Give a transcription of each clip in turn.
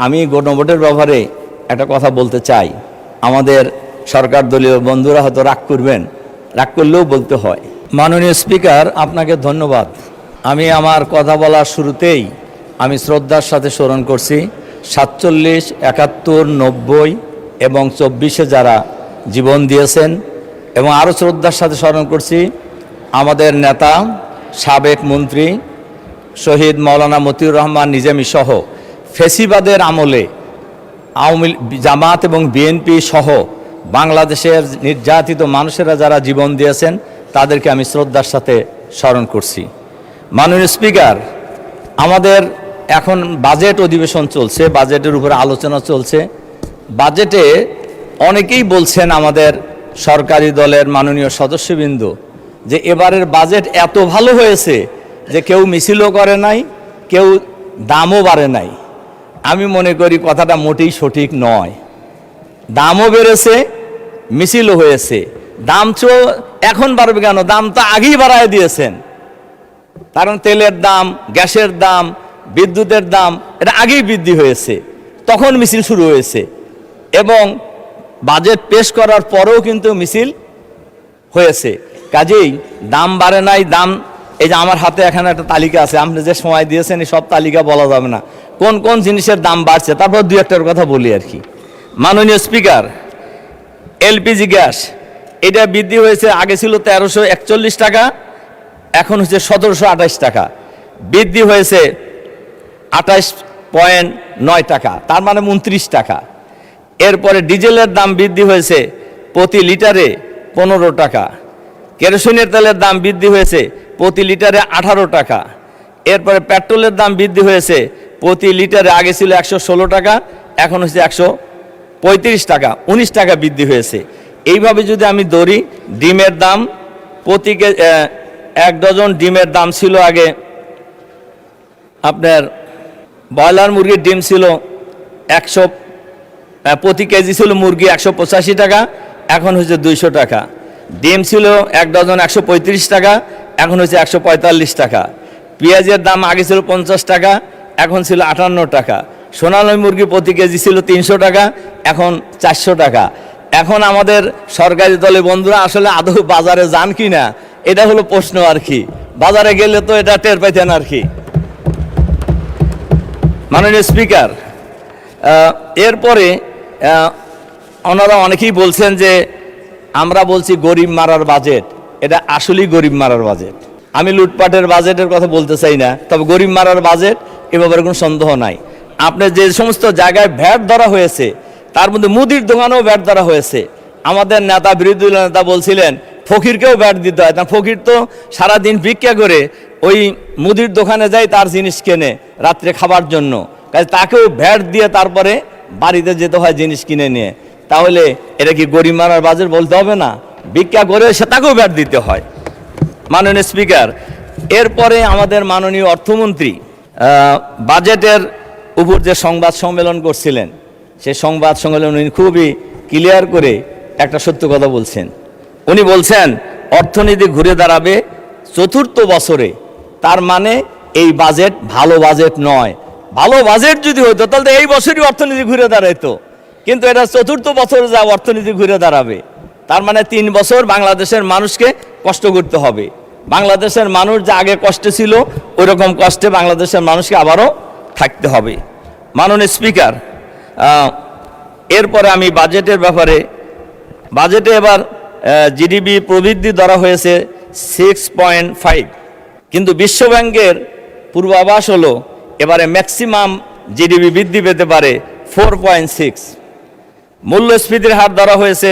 আমি গণভোটের ব্যাপারে একটা কথা বলতে চাই। আমাদের সরকার দলীয় বন্ধুরা হয়তো রাগ করবেন, রাগ করলেও বলতে হয়। মাননীয় স্পিকার, আপনাকে ধন্যবাদ। আমি আমার কথা বলার শুরুতেই আমি শ্রদ্ধার সাথে স্মরণ করছি 47, 71, 90 এবং 24-এ যারা জীবন দিয়েছেন, এবং আরও শ্রদ্ধার সাথে স্মরণ করছি আমাদের নেতা সাবেক মন্ত্রী শহীদ মাওলানা মতিউর রহমান নিজামী সহ ফেসিবাদের আমলে আওয়ামী জামাত এবং বিএনপি সহ বাংলাদেশের নির্যাতিত মানুষেরা যারা জীবন দিয়েছেন তাদেরকে আমি শ্রদ্ধার সাথে স্মরণ করছি। মাননীয় স্পিকার, আমাদের এখন বাজেট অধিবেশন চলছে, বাজেটের উপরে আলোচনা চলছে। বাজেটে অনেকেই বলছেন আমাদের সরকারি দলের মাননীয় সদস্যবৃন্দ যে এবারের বাজেট এত ভালো হয়েছে যে কেউ মিছিলও করে নাই, কেউ দামও বাড়ে নাই। আমি মনে করি কথাটা মোটেই সঠিক নয়। দামও বেড়েছে, মিছিলও হয়েছে। দাম তো এখন বাড়বে কেন? দাম তো আগেই বাড়ায় দিয়েছেন। কারণ তেলের দাম, গ্যাসের দাম, বিদ্যুতের দাম এটা আগেই বৃদ্ধি হয়েছে, তখন মিছিল শুরু হয়েছে। এবং বাজেট পেশ করার পরেও কিন্তু মিছিল হয়েছে। কাজেই দাম বাড়ে নাই। দাম, এই যে আমার হাতে এখানে একটা তালিকা আছে, আপনি যে সময় দিয়েছেন এই সব তালিকা বলা যাবে না কোন কোন জিনিসের দাম বাড়ছে, তারপর দুই একটার কথা বলি আর কি। মাননীয় স্পিকার, এলপিজি গ্যাস এটা বৃদ্ধি হয়েছে। আগে ছিল 1341 টাকা, এখন হচ্ছে 1728 টাকা, বৃদ্ধি হয়েছে 28.9 টাকা, তার মানে 29 টাকা। এরপরে ডিজেলের দাম বৃদ্ধি হয়েছে প্রতি লিটারে 15 টাকা। কেরোসিনের তেলের দাম বৃদ্ধি হয়েছে প্রতি লিটারে 18 টাকা। এরপরে পেট্রোলের দাম বৃদ্ধি হয়েছে প্রতি লিটারে, আগে ছিল 116 টাকা, এখন হচ্ছে 135 টাকা, 19 টাকা বৃদ্ধি হয়েছে। এইভাবে যদি আমি ধরি, ডিমের দাম প্রতি 1 ডজন ডিমের দাম ছিল আগে, আপনার ব্রয়লার মুরগির ডিম ছিল 100, প্রতি কেজি ছিল মুরগি 185 টাকা, এখন হচ্ছে 200 টাকা। ডিম ছিল 1 ডজন 135 টাকা, এখন হচ্ছে 145 টাকা। পেঁয়াজের দাম আগে ছিল 50 টাকা, এখন ছিল 58 টাকা। সোনালী মুরগি প্রতি কেজি ছিল 300 টাকা, এখন 400 টাকা। এখন আমাদের সরকারি দলের বন্ধুরা আসলে আদৌ বাজারে যান কি না এটা হলো প্রশ্ন আর কি। বাজারে গেলে তো এটা টের পাইতেন আর কি। মাননীয় স্পিকার, এরপরে ওনারা অনেকেই বলছেন যে আমরা বলছি গরিব মারার বাজেট, এটা আসলেই গরিব মারার বাজেট। আমি লুটপাটের বাজেটের কথা বলতে চাই না, তবে গরিব মারার বাজেট এ ব্যাপারে কোনো সন্দেহ নাই। আপনার যে সমস্ত জায়গায় ভ্যাট ধরা হয়েছে তার মধ্যে মুদির দোকানেও ভ্যাট ধরা হয়েছে। আমাদের নেতা, বিরোধী নেতা বলছিলেন ফকিরকেও ভ্যাট দিতে হয়, কারণ ফকির তো সারাদিন ভিক্ষা করে ওই মুদির দোকানে যায় তার জিনিস কেনে রাত্রে খাবার জন্য, কাজে তাকেও ভ্যাট দিয়ে তারপরে বাড়িতে যেতে হয় জিনিস কিনে নিয়ে। তাহলে এটা কি গরিব মারার বাজেট বলতে হবে না? ভিক্ষা করে সে তাকেও ভ্যাট দিতে হয়। মাননীয় স্পিকার, এরপরে আমাদের মাননীয় অর্থমন্ত্রী বাজেটের উপর যে সংবাদ সম্মেলন করছিলেন, সেই সংবাদ সম্মেলন উনি খুবই ক্লিয়ার করে একটা সত্য কথা বলছেন। উনি বলছেন অর্থনীতি ঘুরে দাঁড়াবে 4র্থ বছরে। তার মানে এই বাজেট ভালো বাজেট নয়। ভালো বাজেট যদি হইতো তাহলে এই বছরই অর্থনীতি ঘুরে দাঁড়াইতো, কিন্তু এটা 4র্থ বছরে যা অর্থনীতি ঘুরে দাঁড়াবে। তার মানে 3 বছর বাংলাদেশের মানুষকে কষ্ট করতে হবে। বাংলাদেশের মানুষ যা আগে কষ্টে ছিল ওই রকম কষ্টে বাংলাদেশের মানুষকে আবারও থাকতে হবে। মাননীয় স্পিকার, এরপরে আমি বাজেটের ব্যাপারে, বাজেটে এবার জিডিপি প্রবৃদ্ধি ধরা হয়েছে 6.5, কিন্তু বিশ্বব্যাংকের পূর্বাভাস হলো এবারে ম্যাক্সিমাম জিডিপি বৃদ্ধি পেতে পারে 4.6। মূল্যস্ফীতির হার ধরা হয়েছে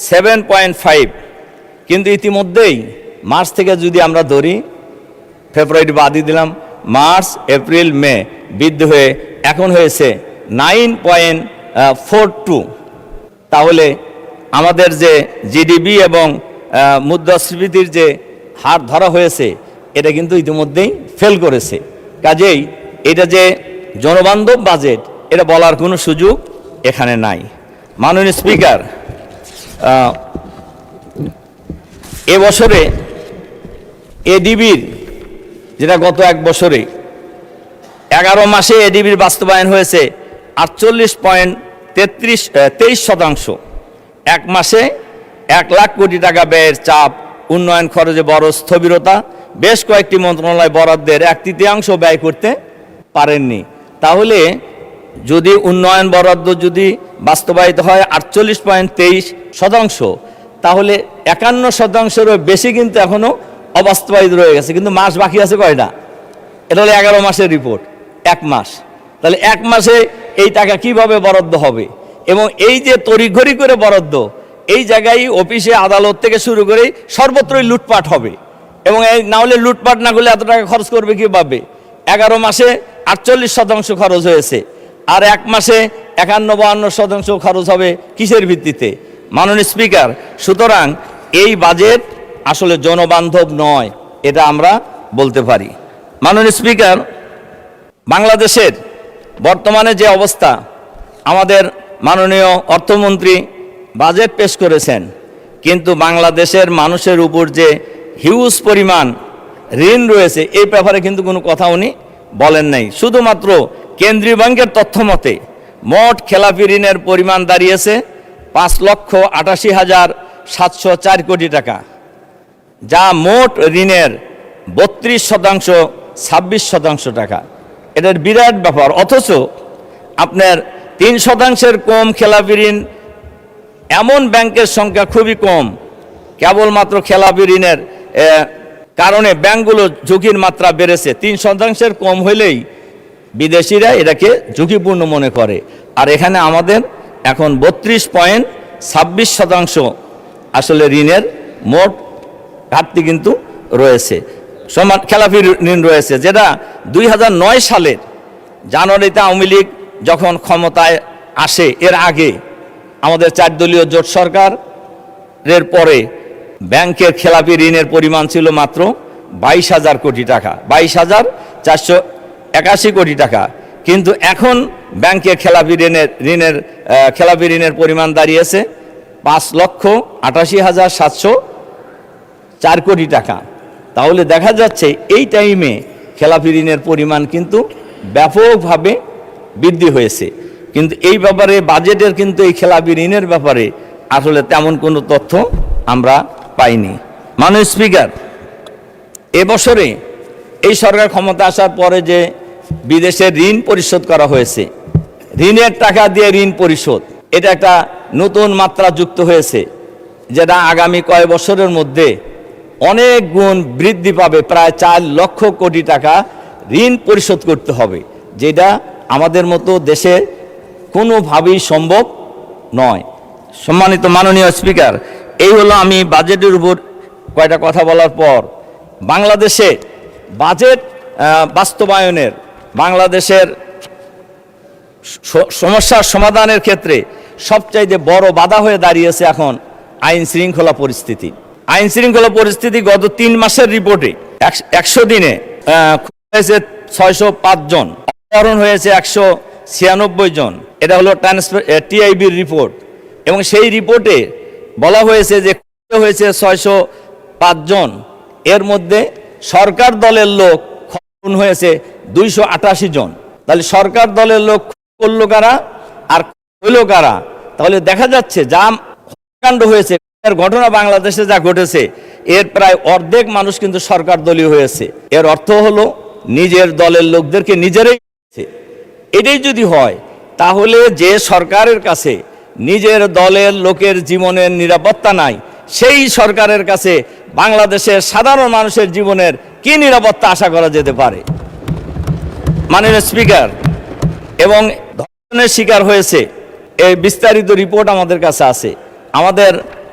7.5, কিন্তু ইতিমধ্যেই মার্চ থেকে যদি আমরা ধরি, ফেব্রুয়ারি বাদই দিলাম, মার্চ, এপ্রিল, মে বৃদ্ধি হয়ে এখন হয়েছে 9.42। তাহলে আমাদের যে জিডিপি এবং মুদ্রাস্ফীতির যে হার ধরা হয়েছে এটা কিন্তু ইতিমধ্যেই ফেল করেছে। কাজেই এটা যে জনবান্ধব বাজেট এটা বলার কোনো সুযোগ এখানে নাই। মাননীয় স্পিকার, এবছরে এডিবির, যেটা গত 1 বছরে 11 মাসে এডিবির বাস্তবায়ন হয়েছে 48.23% এক মাসে 1 লাখ কোটি টাকা ব্যয়ের চাপ, উন্নয়ন খরচে বড় স্থবিরতা, বেশ কয়েকটি মন্ত্রণালয় বরাদ্দের 1/3 ব্যয় করতে পারেননি। তাহলে যদি উন্নয়ন বরাদ্দ যদি বাস্তবায়িত হয় 48.23%, তাহলে 51%-এরও বেশি কিন্তু এখনও অবাস্তবায়িত রয়ে গেছে। কিন্তু মাস বাকি আছে কয়টা? এটা হলো 11 মাসের রিপোর্ট, 1 মাস। তাহলে 1 মাসে এই টাকা কিভাবে বরাদ্দ হবে? এবং এই যে তড়িঘড়ি করে বরাদ্দ, এই জায়গায় অফিসে আদালত থেকে শুরু করে সর্বত্রই লুটপাট হবে। এবং এই না হলে লুটপাট না করলে এত টাকা খরচ করবে কীভাবে? 11 মাসে 48% খরচ হয়েছে, আর 1 মাসে 51-52% খরচ হবে কিসের ভিত্তিতে? মাননীয় স্পিকার, সুতরাং এই বাজেট আসলে জনবান্ধব নয়, এটা আমরা বলতে পারি। মাননীয় স্পিকার, বাংলাদেশের বর্তমানে যে অবস্থা, আমাদের মাননীয় অর্থমন্ত্রী বাজেট পেশ করেছেন, কিন্তু বাংলাদেশের মানুষের উপর যে হিউজ পরিমাণ ঋণ রয়েছে এই ব্যাপারে কিন্তু কোনো কথা উনি বলেন নাই। শুধুমাত্র কেন্দ্রীয় ব্যাংকের তথ্য মতে মোট খেলাপি ঋণের পরিমাণ দাঁড়িয়েছে 5,88,704 কোটি টাকা, যা মোট ঋণের 32%, 26% টাকা। এটার বিরাট ব্যাপার। অথচ আপনার 3% কম খেলাপি ঋণ এমন ব্যাংকের সংখ্যা খুবই কম। কেবলমাত্র খেলাপি ঋণের কারণে ব্যাংকগুলো ঝুঁকির মাত্রা বেড়েছে। 3% কম হইলেই বিদেশিরা এটাকে ঝুঁকিপূর্ণ মনে করে, আর এখানে আমাদের এখন 32.26% আসলে ঋণের মোট ঘাটতি কিন্তু রয়েছে, সমান খেলাপি ঋণ রয়েছে, যেটা 2009 সালের জানুয়ারিতে আওয়ামী লীগ যখন ক্ষমতায় আসে, এর আগে আমাদের 4 দলীয় জোট সরকারের পরে ব্যাংকের খেলাপি ঋণের পরিমাণ ছিল মাত্র 22,000 কোটি টাকা, 22,481 কোটি টাকা। কিন্তু এখন ব্যাংকের খেলাপি ঋণের পরিমাণ দাঁড়িয়েছে 5,88,704 কোটি টাকা। তাহলে দেখা যাচ্ছে এই টাইমে খেলাপি ঋণের পরিমাণ কিন্তু ব্যাপকভাবে বৃদ্ধি হয়েছে। কিন্তু এই ব্যাপারে বাজেটের কিন্তু এই খেলাপি ঋণের ব্যাপারে আসলে তেমন কোনো তথ্য আমরা পাইনি। মাননীয় স্পিকার, এবছরে এই সরকার ক্ষমতা আসার পরে যে বিদেশে ঋণ পরিশোধ করা হয়েছে, ঋণের টাকা দিয়ে ঋণ পরিশোধ, এটা একটা নতুন মাত্রা যুক্ত হয়েছে, যেটা আগামী কয়েক বছরের মধ্যে অনেক গুণ বৃদ্ধি পাবে। প্রায় 4 লক্ষ কোটি টাকা ঋণ পরিশোধ করতে হবে, যেটা আমাদের মতো দেশে কোনোভাবেই সম্ভব নয়। সম্মানিত মাননীয় স্পিকার, এই হলো আমি বাজেটের উপর কয়টা কথা বলার পর বাংলাদেশে বাজেট বাস্তবায়নের, বাংলাদেশের সমস্যার সমাধানের ক্ষেত্রে সবচাইতে বড় বাধা হয়ে দাঁড়িয়েছে এখন আইন শৃঙ্খলা পরিস্থিতি। আইন শৃঙ্খলা পরিস্থিতি গত 3 মাসের রিপোর্টে 100 দিনে হয়েছে 605 জন, অপহরণ হয়েছে 196 জন। এটা হলো টিআইবির রিপোর্ট, এবং সেই রিপোর্টে বলা হয়েছে যে হয়েছে 605 জন, এর মধ্যে সরকার দলের লোক খুন হয়েছে 288 জন। তাহলে সরকার দলের লোক করলো কারা আর হইল কারা? তাহলে দেখা যাচ্ছে যা কাণ্ড হয়েছে, এর ঘটনা বাংলাদেশে যা ঘটেছে, এর প্রায় অর্ধেক মানুষ কিন্তু সরকার দলীয় হয়েছে। এর অর্থ হলো নিজের দলের লোকদেরকে নিজেরাই। এটাই যদি হয়, তাহলে যে সরকারের কাছে নিজের দলের লোকের জীবনের নিরাপত্তা নাই, সেই সরকারের কাছে বাংলাদেশের সাধারণ মানুষের জীবনের কি নিরাপত্তা আশা করা যেতে পারে? মাননীয় স্পিকার, এবং ধর্ষণের শিকার হয়েছে, এই বিস্তারিত রিপোর্ট আমাদের কাছে আছে। আমাদের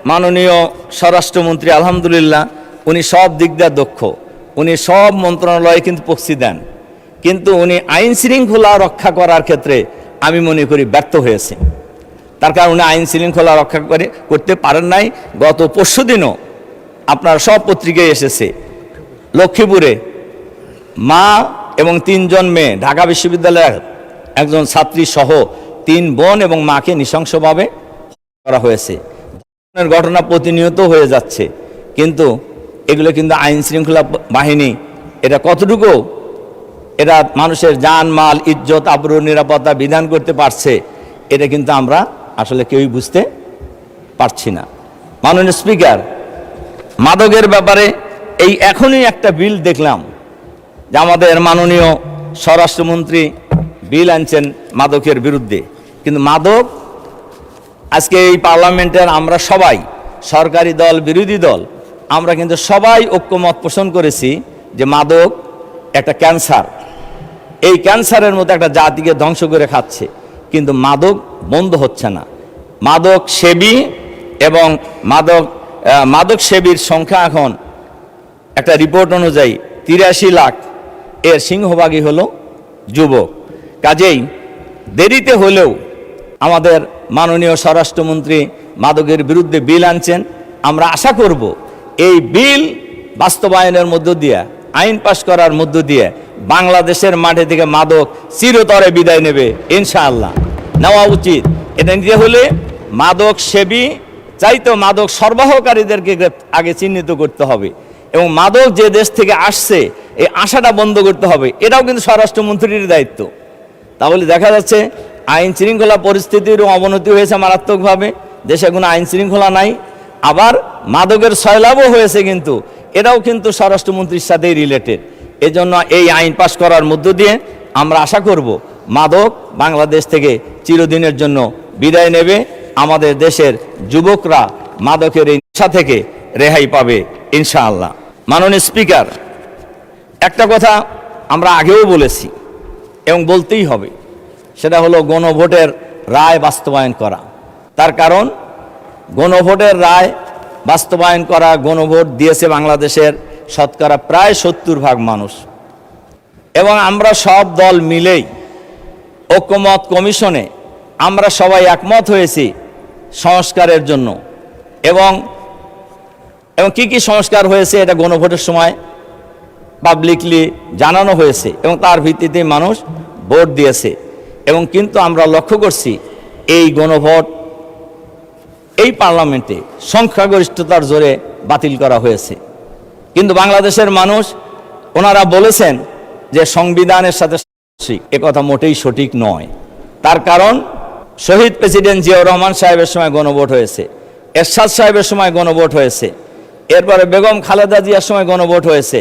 মাননীয় স্বরাষ্ট্রমন্ত্রী আলহামদুলিল্লাহ উনি সব দিক দিয়ে দক্ষ, উনি সব মন্ত্রণালয়ে কিন্তু প্রক্সি দেন, কিন্তু উনি আইন শৃঙ্খলা রক্ষা করার ক্ষেত্রে আমি মনে করি ব্যর্থ হয়েছে। তার কারণ উনি আইন শৃঙ্খলা রক্ষা করতে পারেন নাই। গত পরশুদিনও আপনার সব পত্রিকায় এসেছে, লক্ষ্মীপুরে মা এবং 3 জন মেয়ে, ঢাকা বিশ্ববিদ্যালয়ের একজন ছাত্রী সহ 3 বোন এবং মাকে নৃশংসভাবে করা হয়েছে। ঘটনা প্রতিনিয়ত হয়ে যাচ্ছে, কিন্তু এগুলো কিন্তু আইন শৃঙ্খলা বাহিনী এটা কতটুকু এরা মানুষের জান মাল ইজ্জত আবরু নিরাপত্তা বিধান করতে পারছে, এটা কিন্তু আমরা আসলে কেউই বুঝতে পারছি না। মাননীয় স্পিকার, মাদকের ব্যাপারে এই এখনই একটা বিল দেখলাম যে আমাদের মাননীয় স্বরাষ্ট্রমন্ত্রী বিল আনছেন মাদকের বিরুদ্ধে, কিন্তু মাদক আজকে এই পার্লামেন্টের আমরা সবাই, সরকারি দল বিরোধী দল, আমরা কিন্তু সবাই ঐক্যমত পোষণ করেছি যে মাদক একটা ক্যান্সার, এই ক্যান্সারের মতো একটা জাতিকে ধ্বংস করে খাচ্ছে, কিন্তু মাদক বন্ধ হচ্ছে না। মাদক সেবী এবং মাদক সেবীর সংখ্যা এখন একটা রিপোর্ট অনুযায়ী 83 লাখ, এর সিংহভাগই হলো যুবক। কাজেই দেরিতে হলেও আমাদের মাননীয় স্বরাষ্ট্রমন্ত্রী মাদকের বিরুদ্ধে বিল আনছেন। আমরা আশা করব এই বিল বাস্তবায়নের মধ্য দিয়ে, আইন পাশ করার মধ্য দিয়ে বাংলাদেশের মাঠে থেকে মাদক চিরতরে বিদায় নেবে ইনশাআল্লাহ। নেওয়া উচিত। এটা নিতে হলে মাদক সেবী চাইতো মাদক সরবরাহকারীদেরকে আগে চিহ্নিত করতে হবে এবং মাদক যে দেশ থেকে আসছে এই আশাটা বন্ধ করতে হবে, এটাও কিন্তু স্বরাষ্ট্রমন্ত্রীর দায়িত্ব। তাহলে দেখা যাচ্ছে আইন শৃঙ্খলা পরিস্থিতির অবনতি হয়েছে মারাত্মকভাবে, দেশে কোনো আইন শৃঙ্খলা নাই, আবার মাদকের সয়লাভও হয়েছে, কিন্তু এটাও কিন্তু স্বরাষ্ট্রমন্ত্রীর সাথেই রিলেটেড। এজন্য এই আইন পাশ করার মধ্য দিয়ে আমরা আশা করব মাদক বাংলাদেশ থেকে চিরদিনের জন্য বিদায় নেবে, আমাদের দেশের যুবকরা মাদকের এই নেশা থেকে রেহাই পাবে ইনশাআল্লাহ। মাননীয় স্পিকার, একটা কথা আমরা আগেও বলেছি এবং বলতেই হবে, সেটা হলো গণভোটের রায় বাস্তবায়ন করা। তার কারণ গণভোটের রায় বাস্তবায়ন করা, গণভোট দিয়েছে বাংলাদেশের শতকরা প্রায় 70% মানুষ, এবং আমরা সব দল মিলেই ঐক্যমত কমিশনে আমরা সবাই একমত হয়েছি সংস্কারের জন্য। এবং কি কি সংস্কার হয়েছে এটা গণভোটের সময় পাবলিকলি জানানো হয়েছে এবং তার ভিত্তিতে মানুষ ভোট দিয়েছে। এবং কিন্তু আমরা লক্ষ্য করছি এই গণভোট এই পার্লামেন্টে সংখ্যাগরিষ্ঠতার জোরে বাতিল করা হয়েছে, কিন্তু বাংলাদেশের মানুষ ওনারা বলেছেন যে সংবিধানের সাথে একথা মোটেই সঠিক নয়। তার কারণ শহীদ প্রেসিডেন্ট জিয়াউর রহমান সাহেবের সময় গণভোট হয়েছে, এরশাদ সাহেবের সময় গণভোট হয়েছে, এরপরে বেগম খালেদা জিয়ার সময় গণভোট হয়েছে।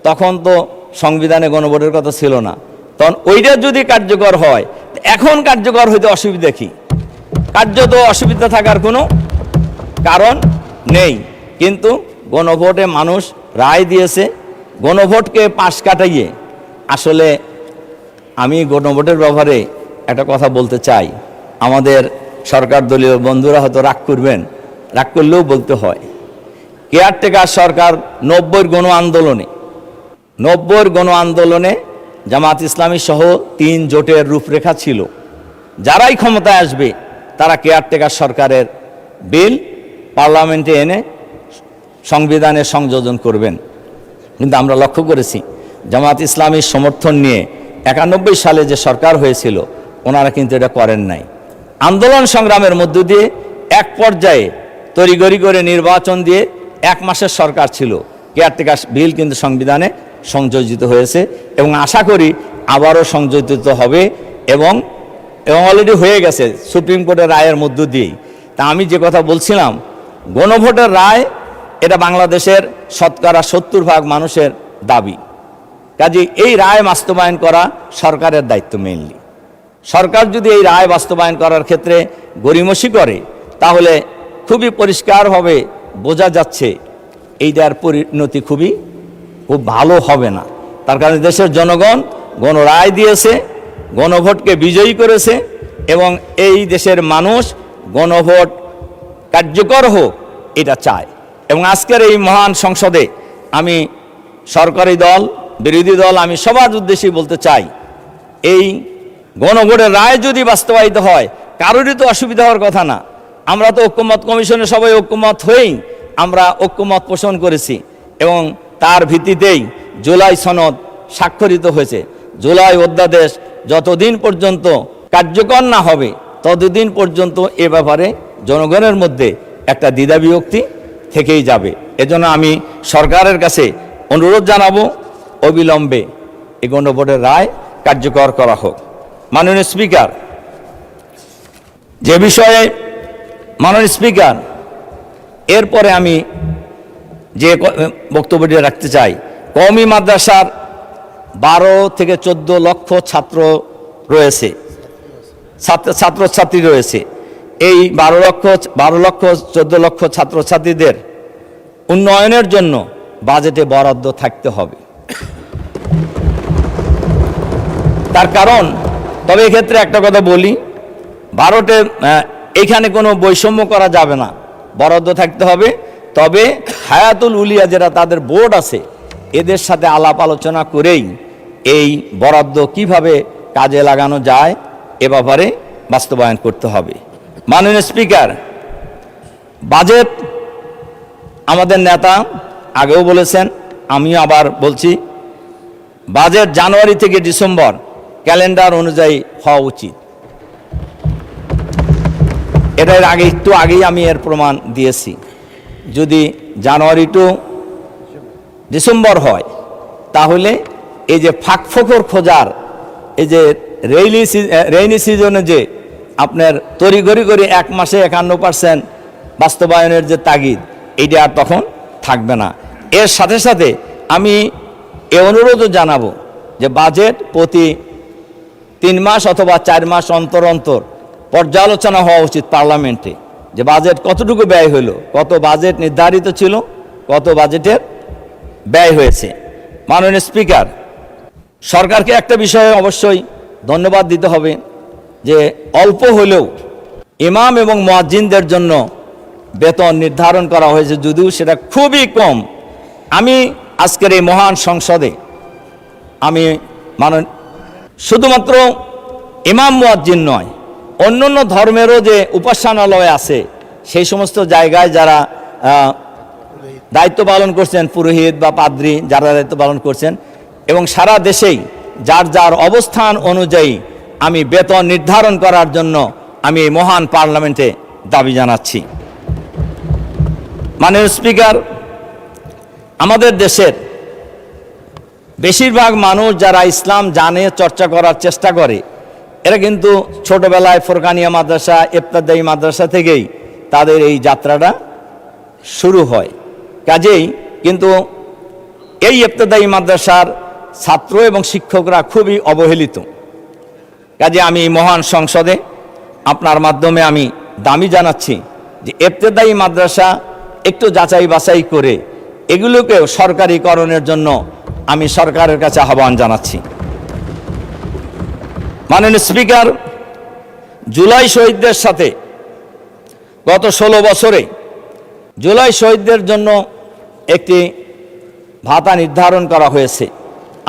তখন তো সংবিধানে গণভোটের কথা ছিল না, তখন ওইটা যদি কার্যকর হয়, এখন কার্যকর হইতে অসুবিধা কি? কার্যত অসুবিধা থাকার কোনো কারণ নেই, কিন্তু গণভোটে মানুষ রায় দিয়েছে। গণভোটকে পাশ কাটাইয়ে আসলে আমি গণভোটের ব্যাপারে একটা কথা বলতে চাই। আমাদের সরকার দলীয় বন্ধুরা হয়তো রাগ করবেন, রাগ করলেও বলতে হয়, কেয়ারটেকার সরকার 90-র গণ আন্দোলনে জামাত ইসলামী সহ 3 জোটের রূপরেখা ছিল, যারাই ক্ষমতায় আসবে তারা কেয়ারটেকার সরকারের বিল পার্লামেন্টে এনে সংবিধানে সংযোজন করবেন। কিন্তু আমরা লক্ষ্য করেছি জামাত ইসলামীর সমর্থন নিয়ে 91 সালে যে সরকার হয়েছিল ওনারা কিন্তু এটা করেন নাই। আন্দোলন সংগ্রামের মধ্য দিয়ে এক পর্যায়ে তড়িঘড়ি করে নির্বাচন দিয়ে 1 মাসের সরকার ছিল, কেয়ারটেকার বিল কিন্তু সংবিধানে সংযোজিত হয়েছে এবং আশা করি আবারও সংযোজিত হবে এবং অলরেডি হয়ে গেছে সুপ্রিম কোর্টের রায়ের মধ্য দিয়েই। তা আমি যে কথা বলছিলাম, গণভোটের রায় এটা বাংলাদেশের শতকরা 70% মানুষের দাবি। কাজে এই রায় বাস্তবায়ন করা সরকারের দায়িত্ব মেইনলি। সরকার যদি এই রায় বাস্তবায়ন করার ক্ষেত্রে গড়িমসি করে, তাহলে খুবই পরিষ্কারভাবে বোঝা যাচ্ছে এইটার পরিণতি খুব ভালো হবে না। তার কারণে দেশের জনগণ গণরায় দিয়েছে, গণভোটকে বিজয়ী করেছে এবং এই দেশের মানুষ গণভোট কার্যকর হোক এটা চায়। এবং আজকের এই মহান সংসদে আমি সরকারি দল বিরোধী দল আমি সবার উদ্দেশ্যে বলতে চাই, এই গণভোটের রায় যদি বাস্তবায়িত হয় কারোরই তো অসুবিধা হওয়ার কথা না। আমরা তো ঐক্যমত কমিশনে সবাই ঐক্যমত হয়েই আমরা ঐক্যমত পোষণ করেছি এবং তার ভিত্তিতেই জুলাই সনদ স্বাক্ষরিত হয়েছে। জুলাই অধ্যাদেশ যতদিন পর্যন্ত কার্যকর না হবে ততদিন পর্যন্ত এ ব্যাপারে জনগণের মধ্যে একটা দ্বিধাবিভক্তি থেকেই যাবে। এজন্য আমি সরকারের কাছে অনুরোধ জানাবো, অবিলম্বে এই গণভোটের রায় কার্যকর করা হোক। মাননীয় স্পিকার, যে বিষয়ে মাননীয় স্পিকার এরপরে আমি যে বক্তব্যটি রাখতে চাই, কওমি মাদ্রাসার 12 থেকে 14 লক্ষ ছাত্র রয়েছে, ছাত্রছাত্রী রয়েছে। এই 12 লক্ষ 14 লক্ষ ছাত্রছাত্রীদের উন্নয়নের জন্য বাজেটে বরাদ্দ থাকতে হবে। তার কারণ, তবে এক্ষেত্রে একটা কথা বলি, এখানে কোনো বৈষম্য করা যাবে না, বরাদ্দ থাকতে হবে। তবে হায়াতুল উলিয়া যারা তাদের বোর্ড আছে, এদের সাথে আলাপ আলোচনা করেই এই বরাদ্দ কিভাবে কাজে লাগানো যায় এ ব্যাপারে বাস্তবায়ন করতে হবে। মাননীয় স্পিকার, বাজেট আমাদের নেতা আগেও বলেছেন, আমিও আবার বলছি, বাজেট জানুয়ারি থেকে ডিসেম্বর ক্যালেন্ডার অনুযায়ী হওয়া উচিত। এটার একটু আগেই আমি এর প্রমাণ দিয়েছি। যদি জানুয়ারি টু ডিসেম্বর হয়, তাহলে এই যে ফাঁকফোকর খোঁজার, এই যে রেইনি সিজনে যে আপনার তড়িঘড়ি করে 1 মাসে 51% বাস্তবায়নের যে তাগিদ, এইটা আর তখন থাকবে না। এর সাথে সাথে আমি এ অনুরোধও জানাবো যে বাজেট প্রতি 3 মাস অথবা 4 মাস অন্তর অন্তর পর্যালোচনা হওয়া উচিত পার্লামেন্টে, যে বাজেট কতটুকু ব্যয় হলো, কত বাজেট নির্ধারিত ছিল, কত বাজেটের ব্যয় হয়েছে। মাননীয় স্পিকার, সরকারকে একটা বিষয়ে অবশ্যই ধন্যবাদ দিতে হবে যে অল্প হলেও ইমাম এবং মুয়াজ্জিনদের জন্য বেতন নির্ধারণ করা হয়েছে, যদিও সেটা খুবই কম। আমি আজকের এই মহান সংসদে আমি শুধুমাত্র ইমাম মুয়াজ্জিন নয়, অন্যান্য ধর্মেরও যে উপাসনালয় আছে, সেই সমস্ত জায়গায় যারা দায়িত্ব পালন করছেন, পুরোহিত বা পাদ্রী যারা দায়িত্ব পালন করছেন, এবং সারা দেশেই যার যার অবস্থান অনুযায়ী আমি বেতন নির্ধারণ করার জন্য আমি এই মহান পার্লামেন্টে দাবি জানাচ্ছি। মাননীয় স্পিকার, আমাদের দেশের বেশিরভাগ মানুষ যারা ইসলাম জানে, চর্চা করার চেষ্টা করে, এরা কিন্তু ছোটবেলায় ফোরকানিয়া মাদ্রাসা, ইবতেদায়ী মাদ্রাসা থেকেই তাদের এই যাত্রাটা শুরু হয়। কাজেই কিন্তু এই ইবতেদায়ী মাদ্রাসার ছাত্র এবং শিক্ষকরা খুবই অবহেলিত। কাজে আমি মহান সংসদে আপনার মাধ্যমে আমি দাবি জানাচ্ছি যে ইবতেদায়ী মাদ্রাসা একটু যাচাই বাছাই করে এগুলোকেও সরকারিকরণের জন্য আমি সরকারের কাছে আহ্বান জানাচ্ছি। মাননীয় স্পিকার, জুলাই শহীদদের সাথে গত 16 বছরে জুলাই শহীদদের জন্য একটি ভাতা নির্ধারণ করা হয়েছে,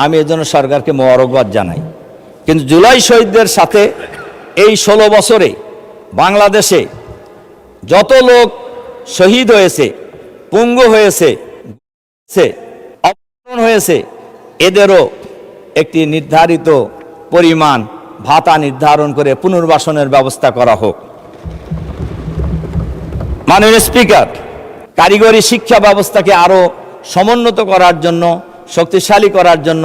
আমি এজন্য সরকারকে মোবারকবাদ জানাই। কিন্তু জুলাই শহীদদের সাথে এই 16 বছরে বাংলাদেশে যত লোক শহীদ হয়েছে, পঙ্গু হয়েছে, অপহরণ হয়েছে, এদেরও একটি নির্ধারিত পরিমাণ ভাতা নির্ধারণ করে পুনর্বাসনের ব্যবস্থা করা হোক। মাননীয় স্পিকার, কারিগরি শিক্ষা ব্যবস্থাকে আরও সমুন্নত করার জন্য, শক্তিশালী করার জন্য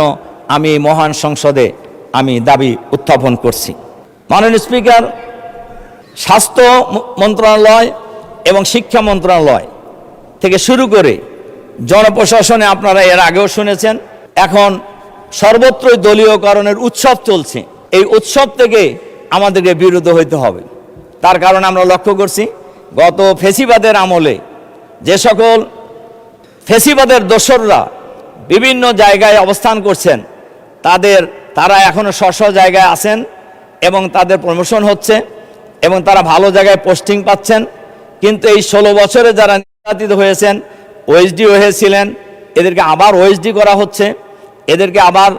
আমি মহান সংসদে আমি দাবি উত্থাপন করছি। মাননীয় স্পিকার, স্বাস্থ্য মন্ত্রণালয় এবং শিক্ষা মন্ত্রণালয় থেকে শুরু করে জনপ্রশাসনে আপনারা এর আগেও শুনেছেন, এখন সর্বত্রই দলীয়করণের উৎসব চলছে। এই উৎসব থেকে আমাদেরকে বিরত হইতে হবে। তার কারণ আমরা লক্ষ্য করছি, গত ফেসিবাদের আমলে যে সকল ফেসিবাদের দোসররা বিভিন্ন জায়গায় অবস্থান করছেন, তারা এখনও স্ব জায়গায় আছেন এবং তাদের প্রমোশন হচ্ছে এবং তারা ভালো জায়গায় পোস্টিং পাচ্ছেন। কিন্তু এই 16 বছরে যারা নির্যাতিত হয়েছেন, ওএসডি হয়েছিলেন, এদেরকে আবার ওএসডি করা হচ্ছে, এদেরকে আবার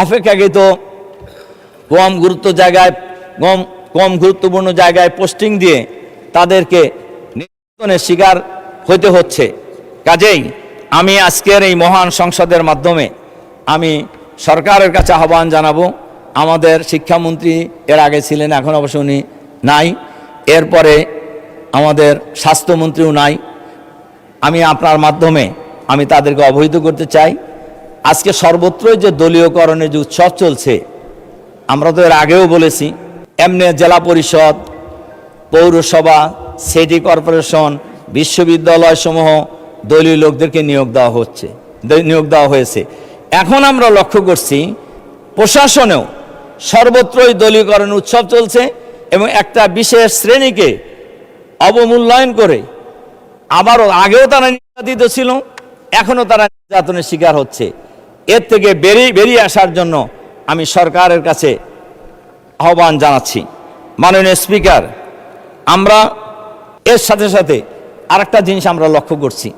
অপেক্ষাকৃত কম গুরুত্বপূর্ণ জায়গায় পোস্টিং দিয়ে তাদেরকে নির্যাতনের শিকার হতে হচ্ছে। কাজেই আমি আজকের এই মহান সংসদের মাধ্যমে আমি সরকারের কাছে আহ্বান জানাবো, আমাদের শিক্ষামন্ত্রী এর আগে ছিলেন, এখন অবশ্য উনি নাই, এরপরে আমাদের স্বাস্থ্যমন্ত্রীও নাই, আমি আপনার মাধ্যমে আমি তাদেরকে অবহিত করতে চাই, আজকে সর্বত্রই যে দলীয়করণের যে উৎসব চলছে, আমরা তো এর আগেও বলেছি, এমনি জেলা পরিষদ, পৌরসভা, সিটি কর্পোরেশন, বিশ্ববিদ্যালয় সমূহ দলীয় লোকদেরকে নিয়োগ দেওয়া হয়েছে। এখন আমরা লক্ষ্য করছি প্রশাসনেও সর্বত্রই দলীয়করণ উৎসব চলছে এবং একটা বিশেষ শ্রেণীকে অবমূল্যায়ন করে, আবারও আগেও তারা নির্যাতিত ছিল, এখনও তারা নির্যাতনের শিকার হচ্ছে। এর থেকে বেরিয়ে আসার জন্য আমি সরকারের কাছে আহ্বান জানাচ্ছি। মাননীয় স্পিকার, আমরা এর সাথে সাথে আরেকটা জিনিস আমরা লক্ষ্য করছি,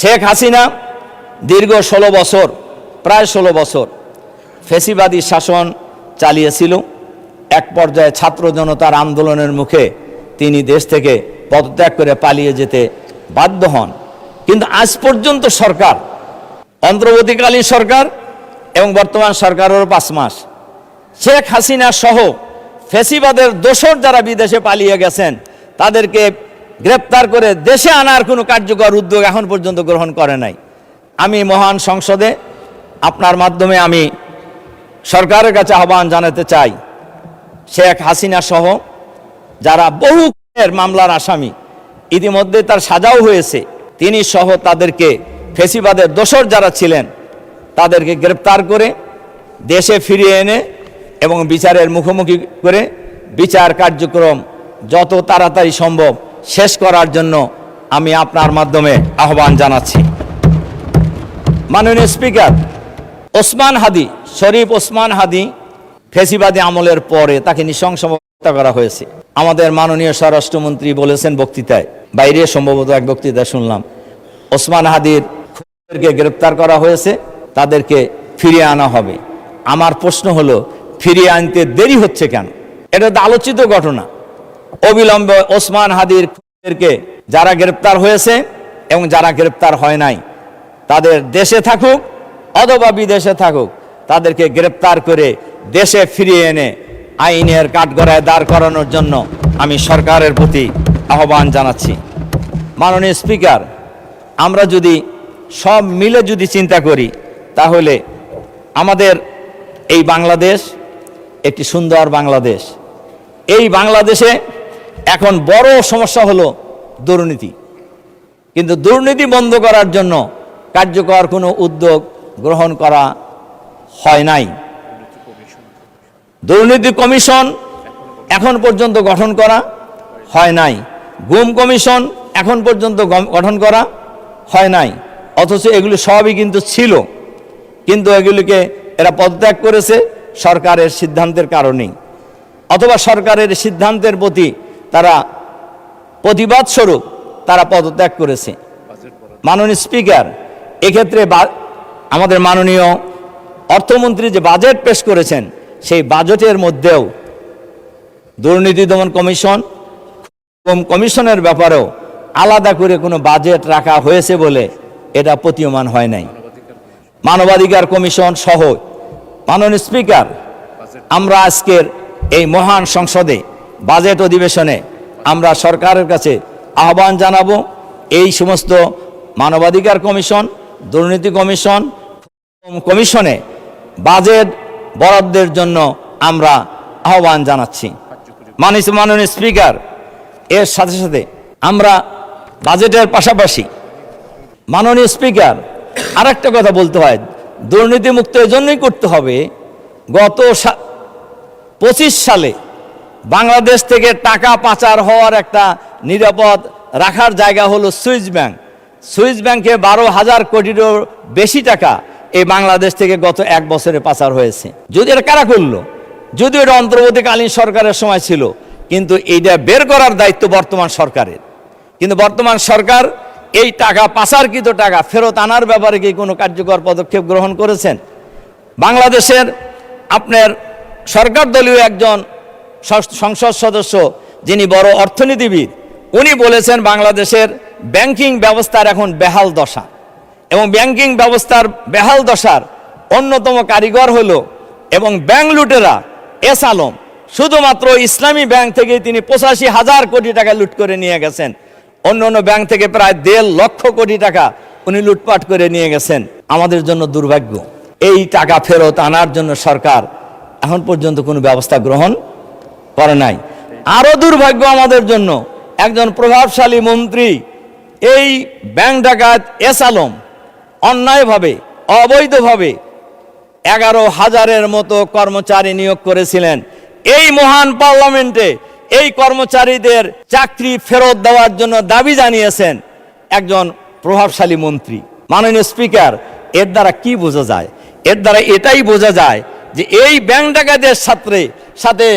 শেখ হাসিনা দীর্ঘ 16 বছর, প্রায় 16 বছর ফ্যাসিবাদী শাসন চালিয়েছিল। এক পর্যায়ে ছাত্র জনতার আন্দোলনের মুখে তিনি দেশ থেকে পদত্যাগ করে পালিয়ে যেতে বাধ্য হন। কিন্তু আজ পর্যন্ত সরকার, অন্তর্বর্তীকালীন সরকার এবং বর্তমান সরকারেরও 5 মাস, শেখ হাসিনা সহ ফ্যাসিবাদের দোসর যারা বিদেশে পালিয়ে গেছেন তাদেরকে গ্রেপ্তার করে দেশে আনার কোনো কার্যকর উদ্যোগ এখন পর্যন্ত গ্রহণ করে নাই। আমি মহান সংসদে আপনার মাধ্যমে আমি সরকারের কাছে আহ্বান জানাতে চাই, শেখ হাসিনা সহ যারা বহু মামলার আসামি, ইতিমধ্যে তার সাজাও হয়েছে, তিনি সহ তাদেরকে ফ্যাসিবাদের দোসর যারা ছিলেন তাদেরকে গ্রেপ্তার করে দেশে ফিরিয়ে এনে এবং বিচারের মুখোমুখি করে বিচার কার্যক্রম যত তাড়াতাড়ি সম্ভব শেষ করার জন্য আমি আপনার মাধ্যমে আহ্বান জানাচ্ছি। মাননীয় স্পিকার, ওসমান হাদি, শরীফ ওসমান হাদি ফ্যাসিবাদী আমলের পরে তাকে নৃশংস হত্যা করা হয়েছে। আমাদের মাননীয় স্বরাষ্ট্রমন্ত্রী বলেছেন বক্তৃতায়, বাইরে সম্ভবত এক বক্তৃতায় শুনলাম, ওসমান হাদির খুনিদেরকে গ্রেপ্তার করা হয়েছে, তাদেরকে ফিরিয়ে আনা হবে। আমার প্রশ্ন হলো, ফিরিয়ে আনতে দেরি হচ্ছে কেন? এটা তো আলোচিত ঘটনা। অবিলম্বে ওসমান হাদির খুনিদেরকে যারা গ্রেপ্তার হয়েছে এবং যারা গ্রেপ্তার হয় নাই তাদের দেশে থাকুক অথবা বিদেশে থাকুক, তাদেরকে গ্রেপ্তার করে দেশে ফিরিয়ে এনে আইনের কাঠগড়ায় দাঁড় করানোর জন্য আমি সরকারের প্রতি আহ্বান জানাচ্ছি। মাননীয় স্পিকার, আমরা যদি সব মিলে যদি চিন্তা করি তাহলে আমাদের এই বাংলাদেশ একটি সুন্দর বাংলাদেশ। এই বাংলাদেশে এখন বড় সমস্যা হলো দুর্নীতি, কিন্তু দুর্নীতি বন্ধ করার জন্য কার্যকর কোনো উদ্যোগ গ্রহণ করা হয় নাই। দুর্নীতি কমিশন এখন পর্যন্ত গঠন করা হয় নাই, গুম কমিশন এখন পর্যন্ত গঠন করা হয় নাই, অথচ এগুলি সবই কিন্তু ছিল, কিন্তু এগুলিকে এরা পদত্যাগ করেছে সরকারের সিদ্ধান্তের কারণেই, অথবা সরকারের সিদ্ধান্তের প্রতি তারা প্রতিবাদ স্বরূপ তারা পদত্যাগ করেছে। মাননীয় স্পিকার, এক্ষেত্রে আমাদের মাননীয় অর্থমন্ত্রী যে বাজেট পেশ করেছেন সেই বাজেটের মধ্যেও দুর্নীতি দমন কমিশন, কমিশনের ব্যাপারেও আলাদা করে কোনো বাজেট রাখা হয়েছে বলে এটা প্রতীয়মান হয় নাই। মানবাধিকার কমিশন সহ মাননীয় স্পিকার, আমরা আজকের এই মহান সংসদে বাজেট অধিবেশনে আমরা সরকারের কাছে আহ্বান জানাবো, এই সমস্ত মানবাধিকার কমিশন, দুর্নীতি কমিশন, কমিশনে বাজেট বরাদ্দের জন্য আমরা আহ্বান জানাচ্ছি। মাননীয় স্পিকার, এর সাথে সাথে আমরা বাজেটের পাশাপাশি মাননীয় স্পিকার আরেকটা কথা বলতে হয়, দুর্নীতিমুক্ত এজন্যই করতে হবে, গত 25 সালে বাংলাদেশ থেকে টাকা পাচার হওয়ার একটা নিরাপদ রাখার জায়গা হলো সুইস ব্যাংক। সুইস ব্যাংকে 12,000 কোটিরও বেশি টাকা এই বাংলাদেশ থেকে গত 1 বছরে পাচার হয়েছে। যদি এটা কারা করলো? যদিও এটা অন্তর্বর্তীকালীন সরকারের সময় ছিল, কিন্তু এইটা বের করার দায়িত্ব বর্তমান সরকারের। কিন্তু বর্তমান সরকার এই টাকা, পাচারকৃত টাকা ফেরত আনার ব্যাপারে কি কোনো কার্যকর পদক্ষেপ গ্রহণ করেছেন? বাংলাদেশের আপনার সরকার দলীয় একজন সংসদ সদস্য যিনি বড় অর্থনীতিবিদ, উনি বলেছেন বাংলাদেশের ব্যাংকিং ব্যবস্থার এখন বেহাল দশা, এবং ব্যাংকিং ব্যবস্থার বেহাল দশার অন্যতম কারিগর হলো এবং ব্যাংক লুটেরা এস আলম। শুধুমাত্র ইসলামী ব্যাংক থেকে তিনি 85,000 কোটি টাকা লুট করে নিয়ে গেছেন। অন্য অন্য ব্যাংক থেকে প্রায় 1.5 লক্ষ কোটি টাকা উনি লুটপাট করে নিয়ে গেছেন, আমাদের জন্য দুর্ভাগ্য। এই টাকা ফেরত আনার জন্য সরকার এখন পর্যন্ত কোনো ব্যবস্থা গ্রহণ করে নাই। আরো দুর্ভাগ্য আমাদের জন্য, একজন প্রভাবশালী মন্ত্রী এই ব্যাংক ডাকাত এস আলম অন্যায়ভাবে অবৈধভাবে 11,000-এর মতো কর্মচারী নিয়োগ করেছিলেন। এই মহান পার্লামেন্টে এই কর্মচারীদের চাকরি ফেরত দেওয়ার জন্য দাবি জানিয়েছেন একজন প্রভাবশালী মন্ত্রী। মাননীয় স্পিকার, এর দ্বারা কি বোঝা যায়? এর দ্বারা এটাই বোঝা যায় যে এই ব্যাংক ডাকাতের সাথে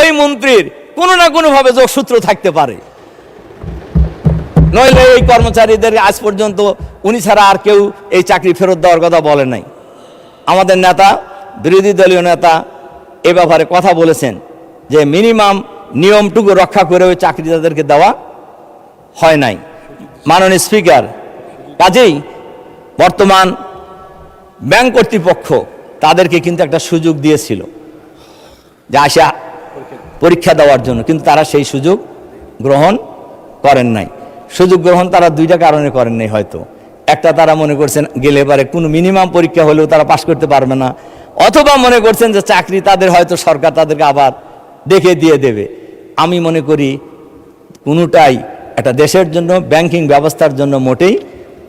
ওই মন্ত্রীর কোনো না কোনোভাবে যোগসূত্র থাকতে পারে, নইলে এই কর্মচারীদের আজ পর্যন্ত উনি ছাড়া আর কেউ এই চাকরি ফেরত দেওয়ার কথা বলে নাই। আমাদের নেতা, বিরোধী দলীয় নেতা এ ব্যাপারে কথা বলেছেন যে মিনিমাম নিয়মটুকু রক্ষা করে ওই চাকরি তাদেরকে দেওয়া হয় নাই। মাননীয় স্পিকার, কাজেই বর্তমান ব্যাংক কর্তৃপক্ষ তাদেরকে কিন্তু একটা সুযোগ দিয়েছিল যে আসা পরীক্ষা দেওয়ার জন্য, কিন্তু তারা সেই সুযোগ গ্রহণ করেন নাই। সুযোগ গ্রহণ তারা দুইটা কারণে করেন নাই। হয়তো একটা, তারা মনে করছেন গেলে পারে কোনো মিনিমাম পরীক্ষা হলেও তারা পাশ করতে পারবে না, অথবা মনে করছেন যে চাকরি তাদের হয়তো সরকার তাদেরকে আবার দেখে দিয়ে দেবে। আমি মনে করি কোনোটাই একটা দেশের জন্য, ব্যাংকিং ব্যবস্থার জন্য মোটেই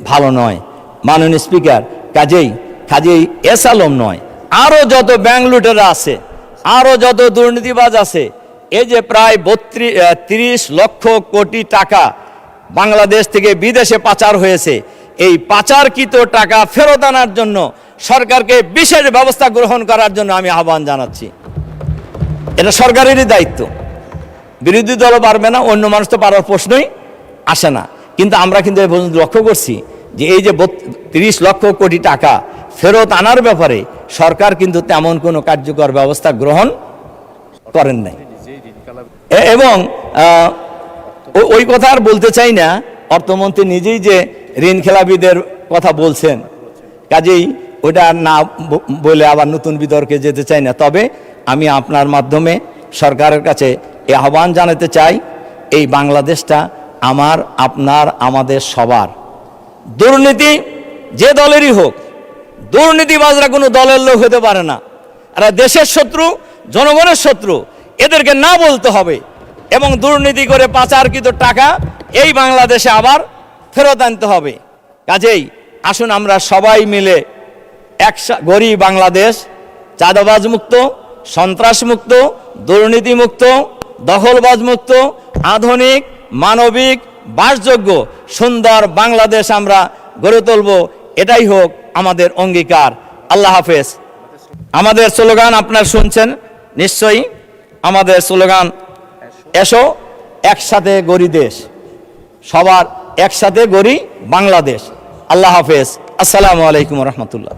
ভালো নয়। মাননীয় স্পিকার, কাজেই এস আলম নয়, আরও যত ব্যাংক লুটেরা আছে, আরও যত দুর্নীতিবাজ আছে, এই যে প্রায় 30 লক্ষ কোটি টাকা বাংলাদেশ থেকে বিদেশে পাচার হয়েছে, এই পাচারকৃত টাকা ফেরত আনার জন্য সরকারকে বিশেষ ব্যবস্থা গ্রহণ করার জন্য আমি আহ্বান জানাচ্ছি। এটা সরকারেরই দায়িত্ব, বিরোধী দলও পারবে না, অন্য মানুষ তো পারার প্রশ্নই আসে না। কিন্তু আমরা কিন্তু এই পর্যন্ত লক্ষ্য করছি যে এই যে 30 লক্ষ কোটি টাকা ফেরত আনার ব্যাপারে সরকার কিন্তু তেমন কোনো কার্যকর ব্যবস্থা গ্রহণ করেন নাই। এবং ওই কথা আর বলতে চাই না, অর্থমন্ত্রী নিজেই যে ঋণ খেলাপিদের কথা বলছেন, কাজেই ওটা না বলে আবার নতুন বিতর্কে যেতে চাই না। তবে আমি আপনার মাধ্যমে সরকারের কাছে এই আহ্বান জানাতে চাই, এই বাংলাদেশটা আমার, আপনার, আমাদের সবার। দুর্নীতি যে দলেরই হোক, দুর্নীতিবাজরা কোনো দলের লোক হতে পারে না। এরা দেশের শত্রু, জনগণের শত্রু, এদেরকে না বলতে হবে এবং দুর্নীতি করে পাচারকৃত টাকা এই বাংলাদেশে আবার ফেরত আনতে হবে। কাজেই আসুন আমরা সবাই মিলে গড়ি বাংলাদেশ, চাঁদাবাজ মুক্ত, সন্ত্রাস মুক্ত, দুর্নীতি মুক্ত, দখলবাজ মুক্ত, আধুনিক, মানবিক, বাসযোগ্য সুন্দর বাংলাদেশ আমরা গড়ে তুলব। এটাই হোক আমাদের অঙ্গীকার। আল্লাহ হাফেজ। আমাদের স্লোগান আপনারা শুনছেন নিশ্চয়ই, আমাদের স্লোগান এসো একসাথে গড়ি দেশ, সবার একসাথে গড়ি বাংলাদেশ। আল্লাহ হাফেজ। আসসালামু আলাইকুম রহমতুল্লাহ।